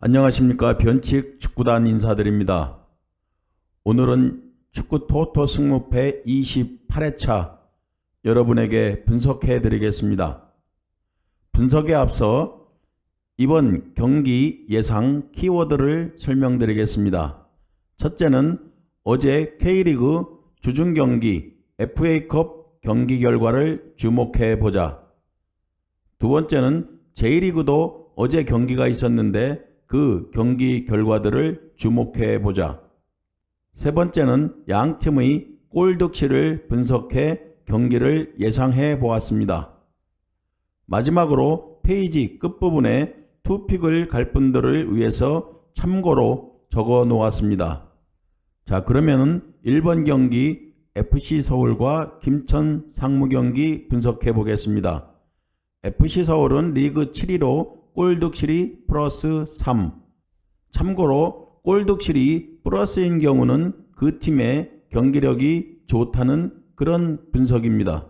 안녕하십니까. 변칙 축구단 인사드립니다. 오늘은 축구 토토 승무패 28회차 여러분에게 분석해 드리겠습니다. 분석에 앞서 이번 경기 예상 키워드를 설명드리겠습니다. 첫째는 어제 K리그 주중 경기 FA컵 경기 결과를 주목해 보자. 두 번째는 J리그도 어제 경기가 있었는데 그 경기 결과들을 주목해 보자. 세 번째는 양 팀의 골 득실을 분석해 경기를 예상해 보았습니다. 마지막으로 페이지 끝부분에 투픽을 갈 분들을 위해서 참고로 적어 놓았습니다. 자, 그러면은 1번 경기 FC 서울과 김천 상무 경기 분석해 보겠습니다. FC 서울은 리그 7위로 골 득실이 플러스 3. 참고로 골 득실이 플러스인 경우는 그 팀의 경기력이 좋다는 그런 분석입니다.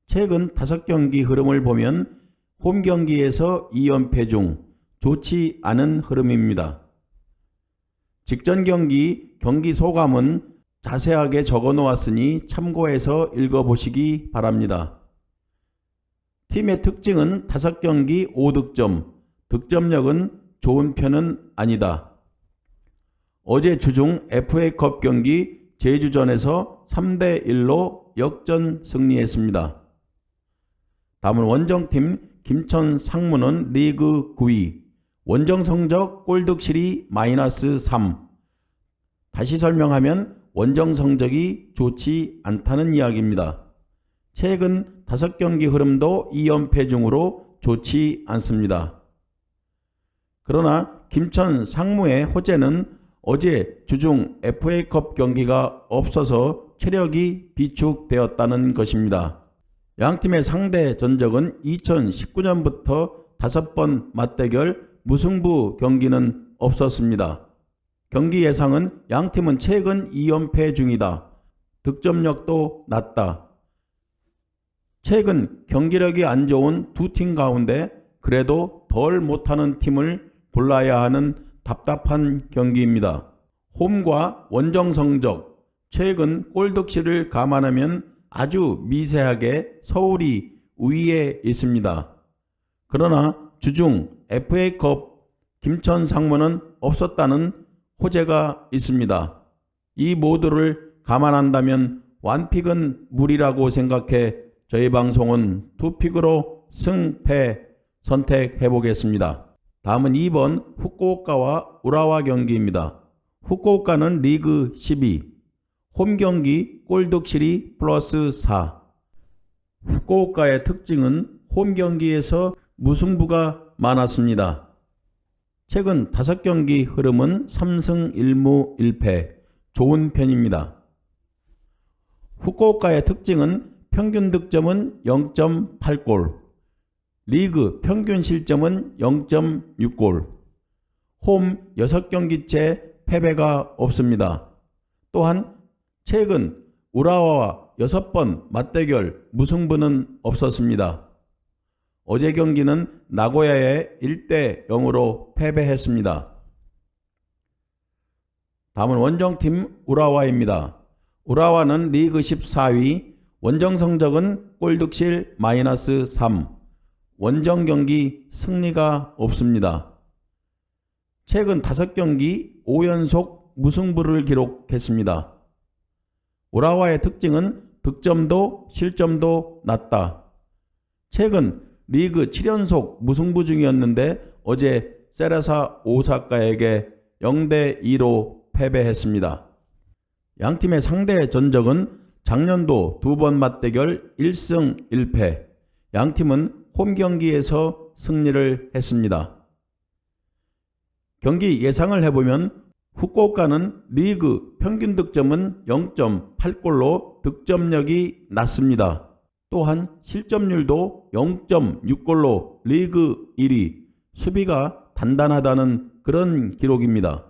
최근 5경기 흐름을 보면 홈 경기에서 2연패 중 좋지 않은 흐름입니다. 직전 경기 소감은 자세하게 적어 놓았으니 참고해서 읽어보시기 바랍니다. 팀의 특징은 5경기 5득점, 득점력은 좋은 편은 아니다. 어제 주중 FA컵 경기 제주전에서 3대1로 역전 승리했습니다. 다음은 원정팀 김천 상무는 리그 9위, 원정 성적 골 득실이 마이너스 3. 다시 설명하면 원정 성적이 좋지 않다는 이야기입니다. 최근 5경기 흐름도 2연패 중으로 좋지 않습니다. 그러나 김천 상무의 호재는 어제 주중 FA컵 경기가 없어서 체력이 비축되었다는 것입니다. 양팀의 상대 전적은 2019년부터 5번 맞대결 무승부 경기는 없었습니다. 경기 예상은 양팀은 최근 2연패 중이다. 득점력도 낮다. 최근 경기력이 안 좋은 두 팀 가운데 그래도 덜 못하는 팀을 골라야 하는 답답한 경기입니다. 홈과 원정 성적, 최근 골 득실을 감안하면 아주 미세하게 서울이 우위에 있습니다. 그러나 주중 FA컵 김천 상무는 없었다는 호재가 있습니다. 이 모두를 감안한다면 완픽은 무리라고 생각해 저희 방송은 투픽으로 승패 선택해 보겠습니다. 다음은 2번 후쿠오카와 우라와 경기입니다. 후쿠오카는 리그 12, 홈 경기 골 득실이 플러스 4. 후쿠오카의 특징은 홈 경기에서 무승부가 많았습니다. 최근 5경기 흐름은 3승 1무 1패, 좋은 편입니다. 후쿠오카의 특징은 평균 득점은 0.8골, 리그 평균 실점은 0.6골, 홈 6경기째 패배가 없습니다. 또한 최근 우라와와 6번 맞대결 무승부는 없었습니다. 어제 경기는 나고야에 1대0으로 패배했습니다. 다음은 원정팀 우라와입니다. 우라와는 리그 14위, 원정 성적은 골 득실 마이너스 3. 원정 경기 승리가 없습니다. 최근 5경기 5연속 무승부를 기록했습니다. 우라와의 특징은 득점도 실점도 낮다. 최근 리그 7연속 무승부 중이었는데 어제 세레사 오사카에게 0대2로 패배했습니다. 양팀의 상대 전적은 작년도 2번 맞대결 1승 1패, 양팀은 홈 경기에서 승리를 했습니다. 경기 예상을 해보면 후쿠오카는 리그 평균 득점은 0.8골로 득점력이 낮습니다. 또한 실점률도 0.6골로 리그 1위, 수비가 단단하다는 그런 기록입니다.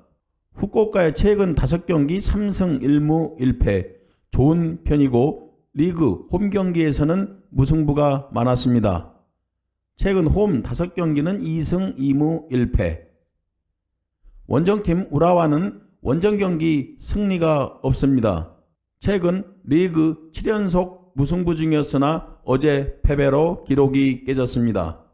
후쿠오카의 최근 5경기 3승 1무 1패, 좋은 편이고 리그 홈 경기에서는 무승부가 많았습니다. 최근 홈 5경기는 2승 2무 1패. 원정팀 우라와는 원정 경기 승리가 없습니다. 최근 리그 7연속 무승부 중이었으나 어제 패배로 기록이 깨졌습니다.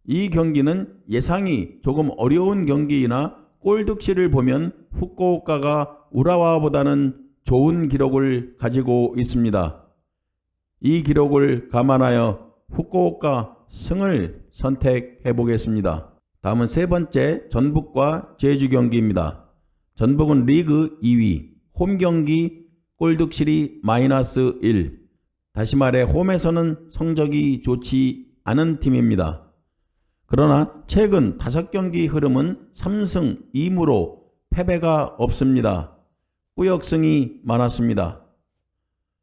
이 경기는 예상이 조금 어려운 경기이나 골득실을 보면 후쿠오카가 우라와보다는 좋은 기록을 가지고 있습니다. 이 기록을 감안하여 후쿠오카 승을 선택해 보겠습니다. 다음은 세 번째 전북과 제주 경기입니다. 전북은 리그 2위, 홈 경기 골득실이 -1. 다시 말해 홈에서는 성적이 좋지 않은 팀입니다. 그러나 최근 5경기 흐름은 3승 2무로 패배가 없습니다. 꾸역승이 많았습니다.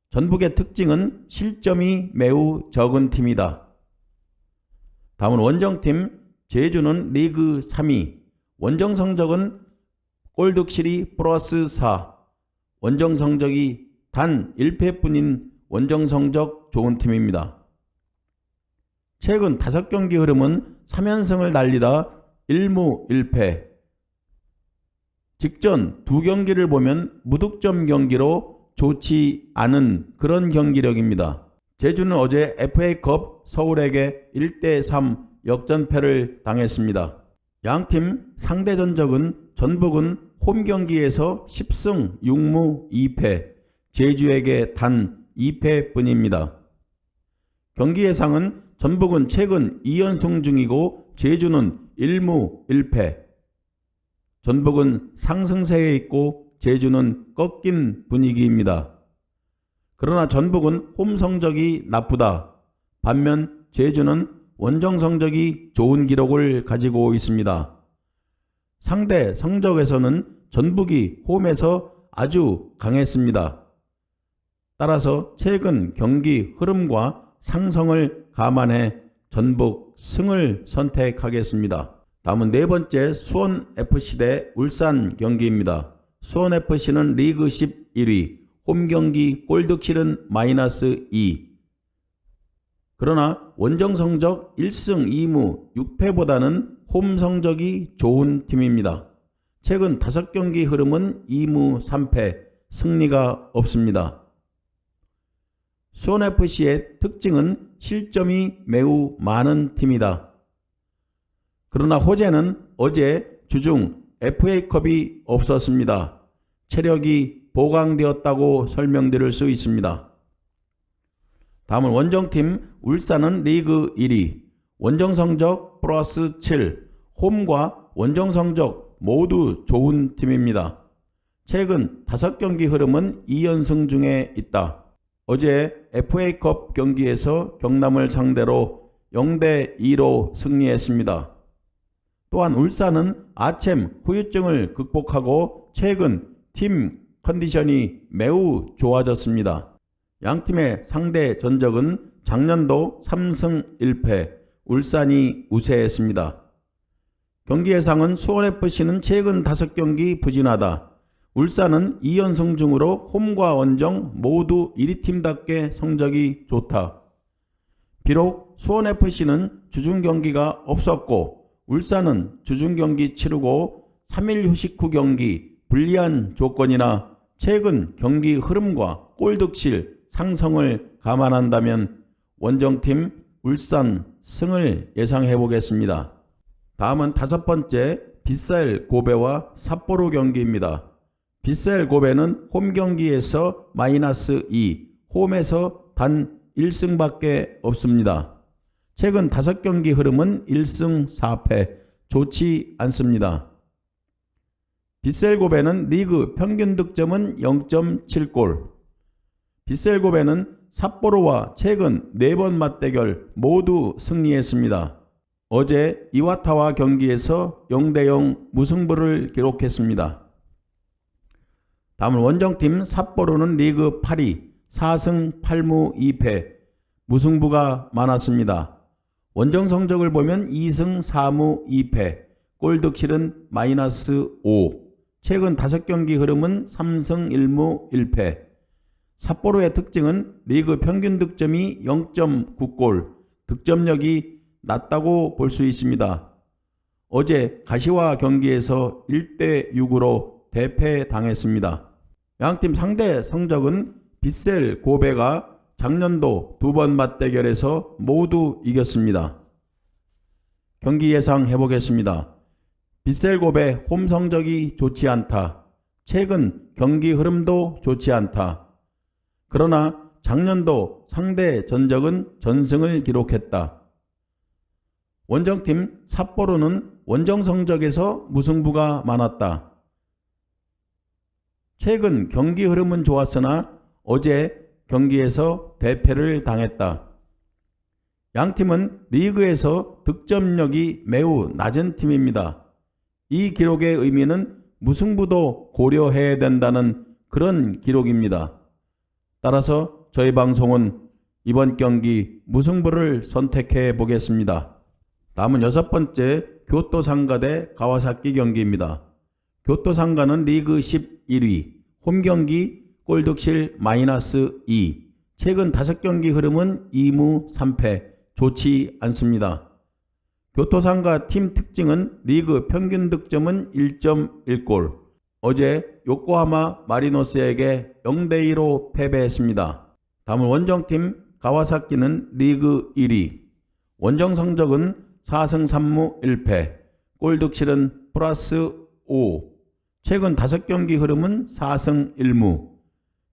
전북의 특징은 실점이 매우 적은 팀이다. 다음은 원정팀 제주는 리그 3위, 원정 성적은 골득실이 +4, 원정 성적이 단 1패뿐인 원정 성적 좋은 팀입니다. 최근 5경기 흐름은 3연승을 달리다 1무 1패. 직전 2경기를 보면 무득점 경기로 좋지 않은 그런 경기력입니다. 제주는 어제 FA컵 서울에게 1대3 역전패를 당했습니다. 양팀 상대 전적은 전북은 홈 경기에서 10승 6무 2패, 제주에게 단 2패뿐입니다. 경기 예상은 전북은 최근 2연승 중이고 제주는 1무 1패. 전북은 상승세에 있고 제주는 꺾인 분위기입니다. 그러나 전북은 홈 성적이 나쁘다. 반면 제주는 원정 성적이 좋은 기록을 가지고 있습니다. 상대 성적에서는 전북이 홈에서 아주 강했습니다. 따라서 최근 경기 흐름과 상성을 감안해 전북 승을 선택하겠습니다. 다음은 네 번째 수원FC 대 울산 경기입니다. 수원FC는 리그 11위, 홈 경기 골득실은 -2. 그러나 원정 성적 1승 2무 6패보다는 홈 성적이 좋은 팀입니다. 최근 5경기 흐름은 2무 3패, 승리가 없습니다. 수원FC의 특징은 실점이 매우 많은 팀이다. 그러나 호재는 어제 주중 FA컵이 없었습니다. 체력이 보강되었다고 설명드릴 수 있습니다. 다음은 원정팀 울산은 리그 1위, 원정 성적 +7, 홈과 원정 성적 모두 좋은 팀입니다. 최근 5경기 흐름은 2연승 중에 있다. 어제 FA컵 경기에서 경남을 상대로 0대2로 승리했습니다. 또한 울산은 아챔 후유증을 극복하고 최근 팀 컨디션이 매우 좋아졌습니다. 양팀의 상대 전적은 작년도 3승 1패, 울산이 우세했습니다. 경기 예상은 수원FC는 최근 5경기 부진하다. 울산은 2연승 중으로 홈과 원정 모두 1위 팀답게 성적이 좋다. 비록 수원FC는 주중 경기가 없었고 울산은 주중 경기 치르고 3일 휴식 후 경기 불리한 조건이나 최근 경기 흐름과 골득실 상성을 감안한다면 원정팀 울산 승을 예상해 보겠습니다. 다음은 5번째 빗셀 고베와 삿포로 경기입니다. 빗셀 고베는 홈 경기에서 -2, 홈에서 단 1승밖에 없습니다. 최근 5경기 흐름은 1승 4패, 좋지 않습니다. 빗셀 고베는 리그 평균 득점은 0.7골. 빗셀 고베는 삿포로와 최근 4번 맞대결 모두 승리했습니다. 어제 이와타와 경기에서 0대0 무승부를 기록했습니다. 다음은 원정팀 삿포로는 리그 8위, 4승 8무 2패, 무승부가 많았습니다. 원정 성적을 보면 2승 4무 2패, 골득실은 -5, 최근 5경기 흐름은 3승 1무 1패. 삿포로의 특징은 리그 평균 득점이 0.9골, 득점력이 낮다고 볼 수 있습니다. 어제 가시와 경기에서 1대6으로 대패당했습니다. 양팀 상대 성적은 빗셀 고베가 작년도 2번 맞대결에서 모두 이겼습니다. 경기 예상 해보겠습니다. 빗셀 고베 홈 성적이 좋지 않다. 최근 경기 흐름도 좋지 않다. 그러나 작년도 상대 전적은 전승을 기록했다. 원정팀 삿포로는 원정 성적에서 무승부가 많았다. 최근 경기 흐름은 좋았으나 어제 경기에서 대패를 당했다. 양팀은 리그에서 득점력이 매우 낮은 팀입니다. 이 기록의 의미는 무승부도 고려해야 된다는 그런 기록입니다. 따라서 저희 방송은 이번 경기 무승부를 선택해 보겠습니다. 다음은 6번째 교토 상가 대 가와사키 경기입니다. 교토 상가는 리그 11위, 홈경기 골득실 -2, 최근 5경기 흐름은 2무 3패, 좋지 않습니다. 교토 상가 팀 특징은 리그 평균 득점은 1.1골, 어제 요코하마 마리노스에게 0대2로 패배했습니다. 다음은 원정팀 가와사키는 리그 1위, 원정 성적은 4승 3무 1패, 골득실은 +5, 최근 5경기 흐름은 4승 1무,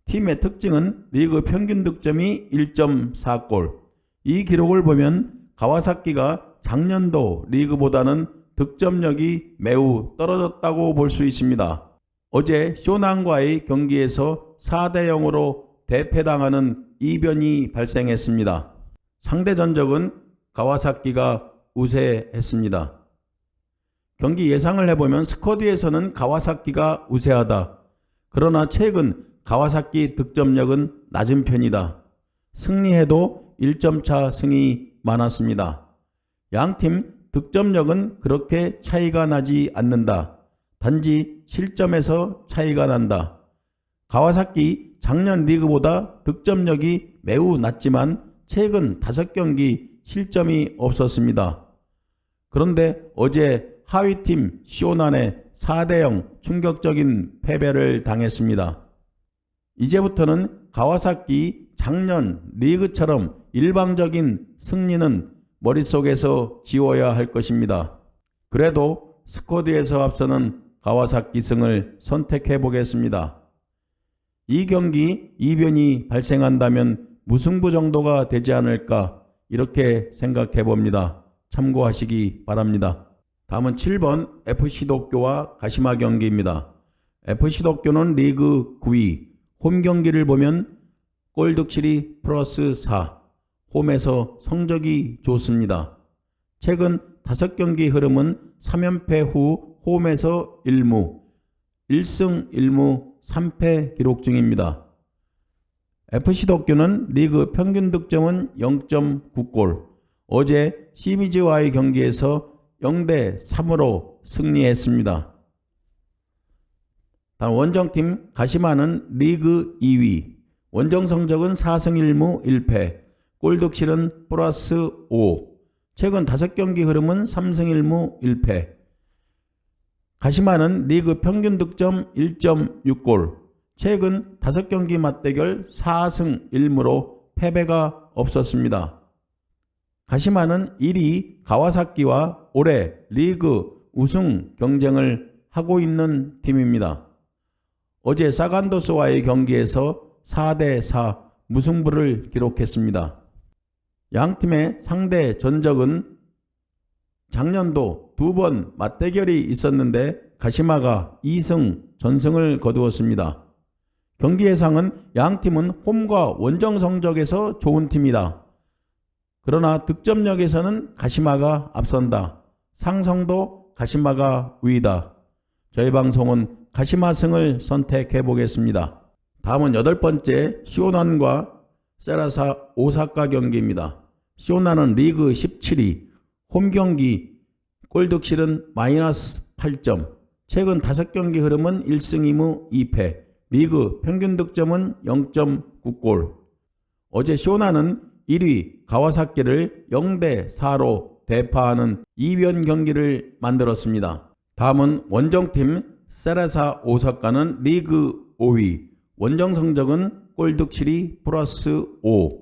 팀의 특징은 리그 평균 득점이 1.4골. 이 기록을 보면 가와사키가 작년도 리그보다는 득점력이 매우 떨어졌다고 볼 수 있습니다. 어제 쇼난과의 경기에서 4대0으로 대패당하는 이변이 발생했습니다. 상대 전적은 가와사키가 우세했습니다. 경기 예상을 해보면 스쿼드에서는 가와사키가 우세하다. 그러나 최근 가와사키 득점력은 낮은 편이다. 승리해도 1점차 승이 많았습니다. 양팀 득점력은 그렇게 차이가 나지 않는다. 단지 실점에서 차이가 난다. 가와사키 작년 리그보다 득점력이 매우 낮지만 최근 5경기 실점이 없었습니다. 그런데 어제 하위팀 쇼난에 4대0 충격적인 패배를 당했습니다. 이제부터는 가와사키 작년 리그처럼 일방적인 승리는 머릿속에서 지워야 할 것입니다. 그래도 스쿼드에서 앞서는 가와사키 승을 선택해 보겠습니다. 이 경기 이변이 발생한다면 무승부 정도가 되지 않을까 이렇게 생각해 봅니다. 참고하시기 바랍니다. 다음은 7번 FC 도쿄와 가시마 경기입니다. FC 도쿄는 리그 9위, 홈 경기를 보면 골득실이 +4, 홈에서 성적이 좋습니다. 최근 5경기 흐름은 3연패 후 홈에서 1무, 1승 1무 3패 기록 중입니다. FC 도쿄는 리그 평균 득점은 0.9골, 어제 시미즈와의 경기에서 0대3으로 승리했습니다. 다음 원정팀 가시마는 리그 2위, 원정 성적은 4승 1무 1패, 골득실은 +5, 최근 5경기 흐름은 3승 1무 1패. 가시마는 리그 평균 득점 1.6골, 최근 5경기 맞대결 4승 1무로 패배가 없었습니다. 가시마는 1위 가와사키와 올해 리그 우승 경쟁을 하고 있는 팀입니다. 어제 사간도스와의 경기에서 4대4 무승부를 기록했습니다. 양팀의 상대 전적은 작년도 2번 맞대결이 있었는데 가시마가 2승 전승을 거두었습니다. 경기 예상은 양팀은 홈과 원정 성적에서 좋은 팀이다. 그러나 득점력에서는 가시마가 앞선다. 상성도 가시마가 우위다. 저희 방송은 가시마 승을 선택해 보겠습니다. 다음은 8번째 쇼난과 세라사 오사카 경기입니다. 쇼난은 리그 17위, 홈 경기 골득실은 -8점, 최근 5경기 흐름은 1승 2무 2패, 리그 평균 득점은 0.9골. 어제 쇼난은 1위 가와사키를 0대4로 대파하는 이변 경기를 만들었습니다. 다음은 원정팀 세레사 오사카는 리그 5위, 원정 성적은 골득실이 플러스 5.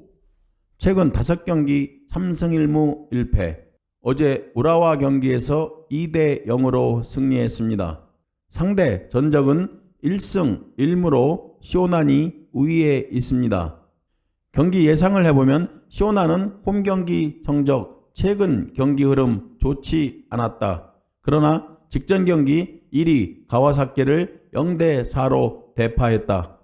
최근 5경기 3승 1무 1패. 어제 우라와 경기에서 2대 0으로 승리했습니다. 상대 전적은 1승 1무로 쇼난이 우위에 있습니다. 경기 예상을 해보면 쇼난은 홈경기 성적, 최근 경기 흐름 좋지 않았다. 그러나 직전 경기 1위 가와사키를 0대 4로 대파했다.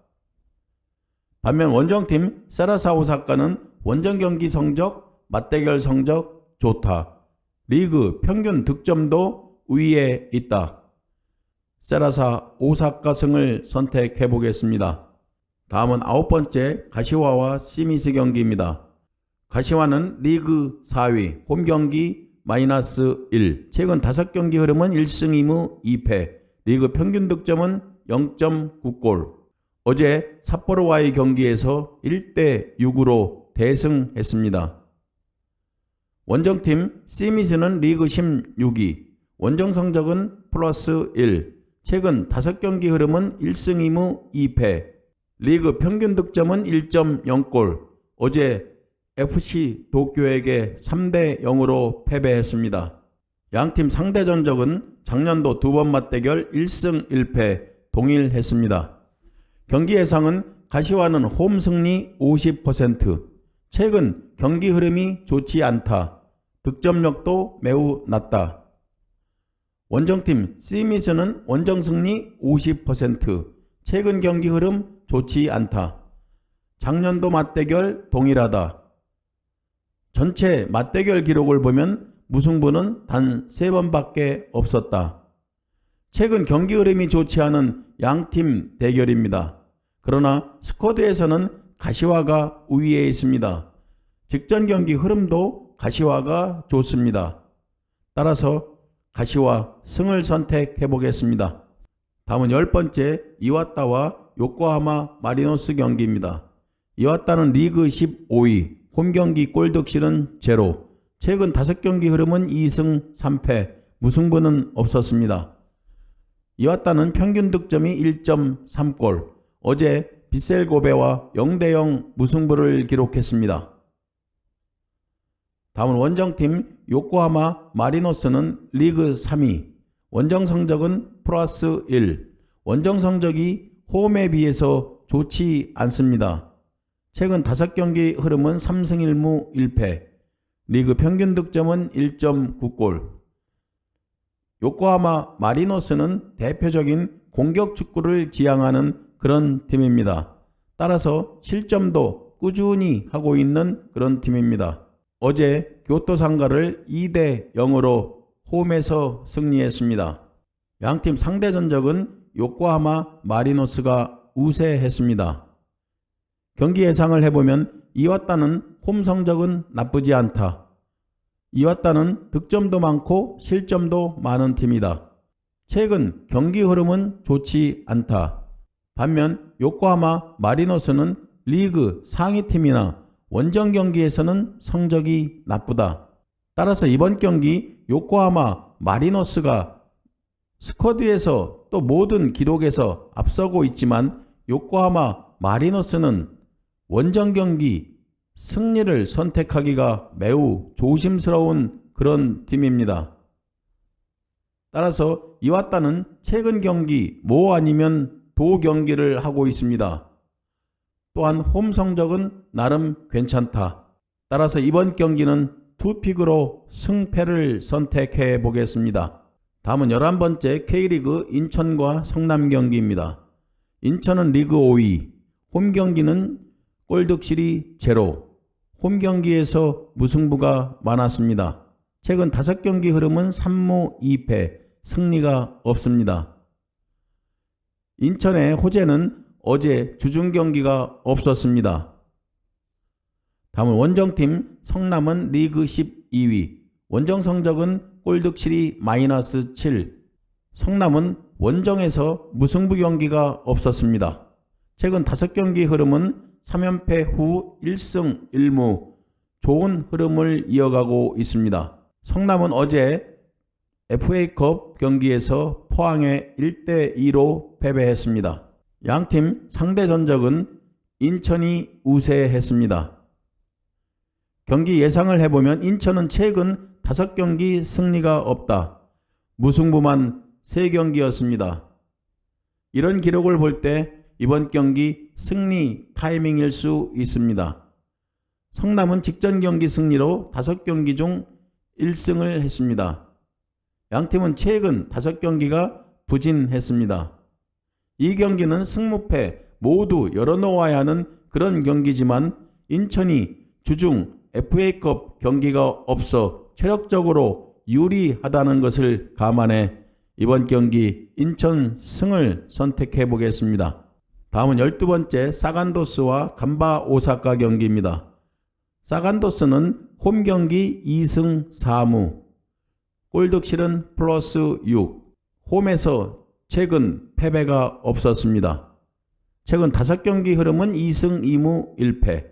반면 원정팀 세라사 오사카는 원정 경기 성적, 맞대결 성적 좋다. 리그 평균 득점도 우위에 있다. 세라사 오사카 승을 선택해 보겠습니다. 다음은 9번째 가시와와 시미스 경기입니다. 가시와는 리그 4위, 홈경기 마이너스 1, 최근 5경기 흐름은 1승 2무 2패, 리그 평균 득점은 0.9골. 어제 삿포로와의 경기에서 1대 6으로 대승했습니다. 원정팀 시미즈는 리그 16위, 원정 성적은 플러스 1, 최근 5경기 흐름은 1승 2무 2패, 리그 평균 득점은 1.0골. 어제 FC 도쿄에게 3대 0으로 패배했습니다. 양팀 상대 전적은 작년도 2번 맞대결 1승 1패 동일했습니다. 경기 예상은 가시와는 홈 승리 50%, 최근 경기 흐름이 좋지 않다. 득점력도 매우 낮다. 원정팀 시미즈는 원정 승리 50%, 최근 경기 흐름 좋지 않다. 작년도 맞대결 동일하다. 전체 맞대결 기록을 보면 무승부는 단 3번밖에 없었다. 최근 경기 흐름이 좋지 않은 양팀 대결입니다. 그러나 스쿼드에서는 가시와가 우위에 있습니다. 직전 경기 흐름도 가시와가 좋습니다. 따라서 가시와 승을 선택해 보겠습니다. 다음은 10번째 이와타와 요코하마 마리노스 경기입니다. 이와타는 리그 15위, 홈경기 골득실은 0, 최근 5경기 흐름은 2승 3패, 무승부는 없었습니다. 이와타는 평균 득점이 1.3골, 어제 빗셀 고베와 0대 0 무승부를 기록했습니다. 다음은 원정팀 요코하마 마리노스는 리그 3위, 원정 성적은 플러스 1, 원정 성적이 홈에 비해서 좋지 않습니다. 최근 5경기 흐름은 3승 1무 1패, 리그 평균 득점은 1.9골. 요코하마 마리노스는 대표적인 공격 축구를 지향하는 그런 팀입니다. 따라서 실점도 꾸준히 하고 있는 그런 팀입니다. 어제 교토 상가를 2대 0으로 홈에서 승리했습니다. 양팀 상대 전적은 요코하마 마리노스가 우세했습니다. 경기 예상을 해보면 이와타는 홈 성적은 나쁘지 않다. 이와타는 득점도 많고 실점도 많은 팀이다. 최근 경기 흐름은 좋지 않다. 반면 요코하마 마리노스는 리그 상위팀이나 원정 경기에서는 성적이 나쁘다. 따라서 이번 경기 요코하마 마리노스가 스쿼드에서 또 모든 기록에서 앞서고 있지만 요코하마 마리노스는 원정 경기 승리를 선택하기가 매우 조심스러운 그런 팀입니다. 따라서 이와타는 최근 경기 모 아니면 도 경기를 하고 있습니다. 또한 홈 성적은 나름 괜찮다. 따라서 이번 경기는 투픽으로 승패를 선택해 보겠습니다. 다음은 11번째 K리그 인천과 성남 경기입니다. 인천은 리그 5위, 홈 경기는 골득실이 0, 홈 경기에서 무승부가 많았습니다. 최근 5경기 흐름은 3무 2패, 승리가 없습니다. 인천의 호재는 어제 주중 경기가 없었습니다. 다음은 원정팀 성남은 리그 12위, 원정 성적은 골득실이 마이너스 7, 성남은 원정에서 무승부 경기가 없었습니다. 최근 5경기 흐름은 3연패 후 1승 1무 좋은 흐름을 이어가고 있습니다. 성남은 어제 FA컵 경기에서 포항에 1대2로 패배했습니다. 양팀 상대 전적은 인천이 우세했습니다. 경기 예상을 해보면 인천은 최근 5경기 승리가 없다. 무승부만 3경기였습니다. 이런 기록을 볼 때 이번 경기 승리 타이밍일 수 있습니다. 성남은 직전 경기 승리로 5경기 중 1승을 했습니다. 양팀은 최근 5경기가 부진했습니다. 이 경기는 승무패 모두 열어놓아야 하는 그런 경기지만 인천이 주중 FA컵 경기가 없어 체력적으로 유리하다는 것을 감안해 이번 경기 인천 승을 선택해 보겠습니다. 다음은 12번째 사간도스와 간바 오사카 경기입니다. 사간도스는 홈 경기 2승 4무, 골득실은 플러스 6, 홈에서 최근 패배가 없었습니다. 최근 5경기 흐름은 2승 2무 1패.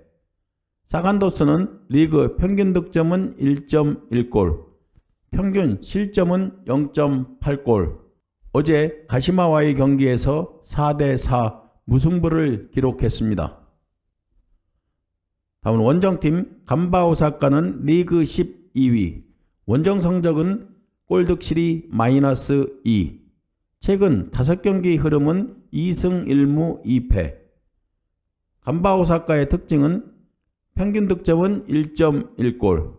사간도스는 리그 평균 득점은 1.1골, 평균 실점은 0.8골. 어제 가시마와의 경기에서 4대4 무승부를 기록했습니다. 다음은 원정팀 간바 오사카는 리그 12위, 원정 성적은 골득실이 마이너스 2, 최근 5경기 흐름은 2승 1무 2패. 간바 오사카의 특징은 평균 득점은 1.1골,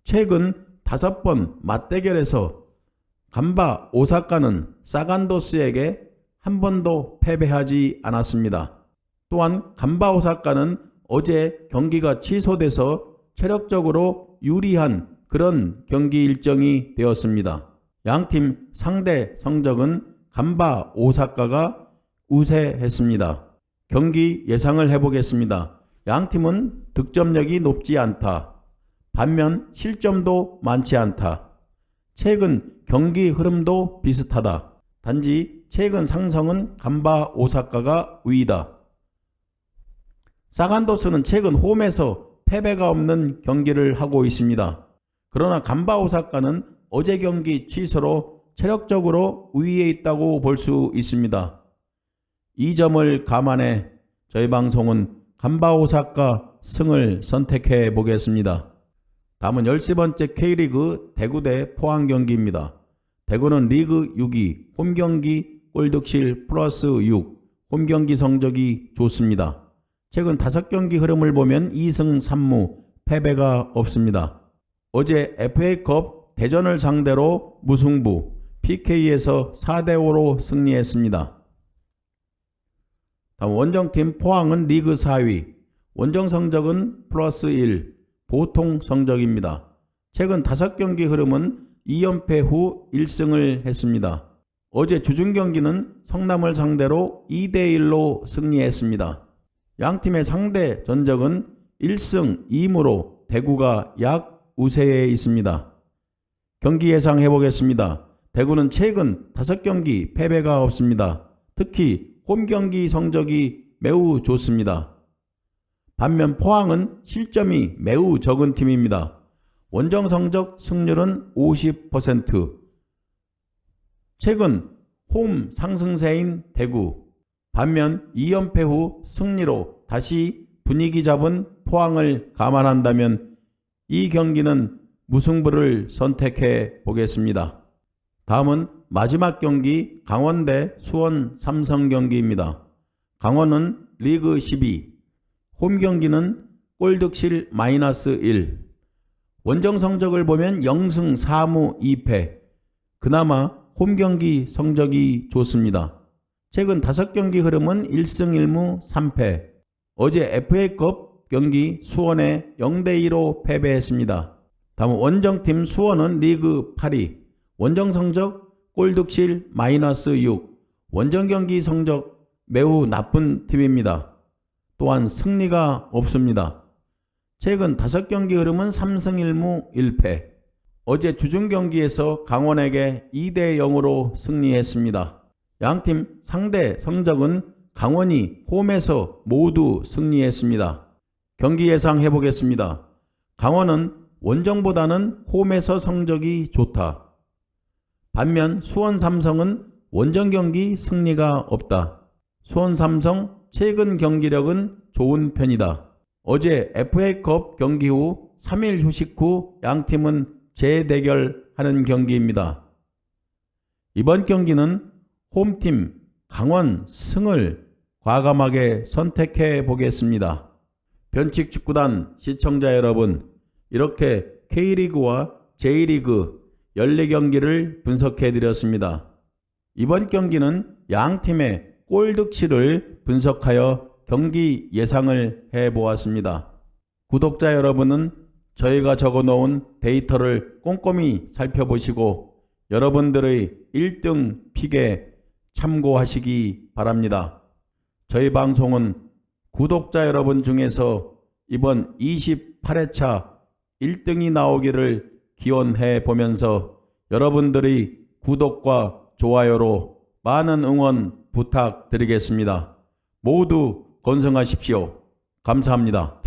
최근 5번 맞대결에서 간바 오사카는 사간도스에게 한 번도 패배하지 않았습니다. 또한 간바 오사카는 어제 경기가 취소돼서 체력적으로 유리한 그런 경기 일정이 되었습니다. 양팀 상대 성적은 간바 오사카가 우세했습니다. 경기 예상을 해보겠습니다. 양팀은 득점력이 높지 않다. 반면 실점도 많지 않다. 최근 경기 흐름도 비슷하다. 단지 최근 상승은 간바 오사카가 우위다. 사간도스는 최근 홈에서 패배가 없는 경기를 하고 있습니다. 그러나 간바 오사카는 어제 경기 취소로 체력적으로 우위에 있다고 볼 수 있습니다. 이 점을 감안해 저희 방송은 간바 오사카 승을 선택해 보겠습니다. 다음은 13번째 K리그 대구 대 포항 경기입니다. 대구는 리그 6위, 홈경기 골득실 플러스 6, 홈경기 성적이 좋습니다. 최근 5경기 흐름을 보면 2승 3무, 패배가 없습니다. 어제 FA컵 대전을 상대로 무승부, PK에서 4대5로 승리했습니다. 다음 원정팀 포항은 리그 4위, 원정 성적은 플러스 1, 보통 성적입니다. 최근 5경기 흐름은 2연패 후 1승을 했습니다. 어제 주중 경기는 성남을 상대로 2대1로 승리했습니다. 양팀의 상대 전적은 1승 2무로 대구가 약 우세에 있습니다. 경기 예상해 보겠습니다. 대구는 최근 5경기 패배가 없습니다. 특히 홈경기 성적이 매우 좋습니다. 반면 포항은 실점이 매우 적은 팀입니다. 원정 성적 승률은 50%. 최근 홈 상승세인 대구. 반면 2연패 후 승리로 다시 분위기 잡은 포항을 감안한다면 이 경기는 무승부를 선택해 보겠습니다. 다음은 마지막 경기 강원 대 수원 삼성 경기입니다. 강원은 리그 12, 홈 경기는 골득실 마이너스 1, 원정 성적을 보면 0승 4무 2패, 그나마 홈 경기 성적이 좋습니다. 최근 5경기 흐름은 1승 1무 3패, 어제 FA컵 경기 수원에 0대2로 패배했습니다. 다음 원정팀 수원은 리그 8위, 원정 성적 골득실 마이너스 6, 원정 경기 성적 매우 나쁜 팀입니다. 또한 승리가 없습니다. 최근 5경기 흐름은 3승 1무 1패, 어제 주중 경기에서 강원에게 2대0으로 승리했습니다. 양팀 상대 성적은 강원이 홈에서 모두 승리했습니다. 경기 예상 해보겠습니다. 강원은 원정보다는 홈에서 성적이 좋다. 반면 수원 삼성은 원정 경기 승리가 없다. 수원 삼성 최근 경기력은 좋은 편이다. 어제 FA컵 경기 후 3일 휴식 후 양팀은 재대결하는 경기입니다. 이번 경기는 홈팀 강원 승을 과감하게 선택해 보겠습니다. 변칙축구단 시청자 여러분, 이렇게 K리그와 J리그 14경기를 분석해 드렸습니다. 이번 경기는 양팀의 골 득실을 분석하여 경기 예상을 해 보았습니다. 구독자 여러분은 저희가 적어 놓은 데이터를 꼼꼼히 살펴보시고 여러분들의 1등 픽에 참고하시기 바랍니다. 저희 방송은 구독자 여러분 중에서 이번 28회차 1등이 나오기를 기원해 보면서 여러분들의 구독과 좋아요로 많은 응원 부탁드리겠습니다. 모두 건승하십시오. 감사합니다.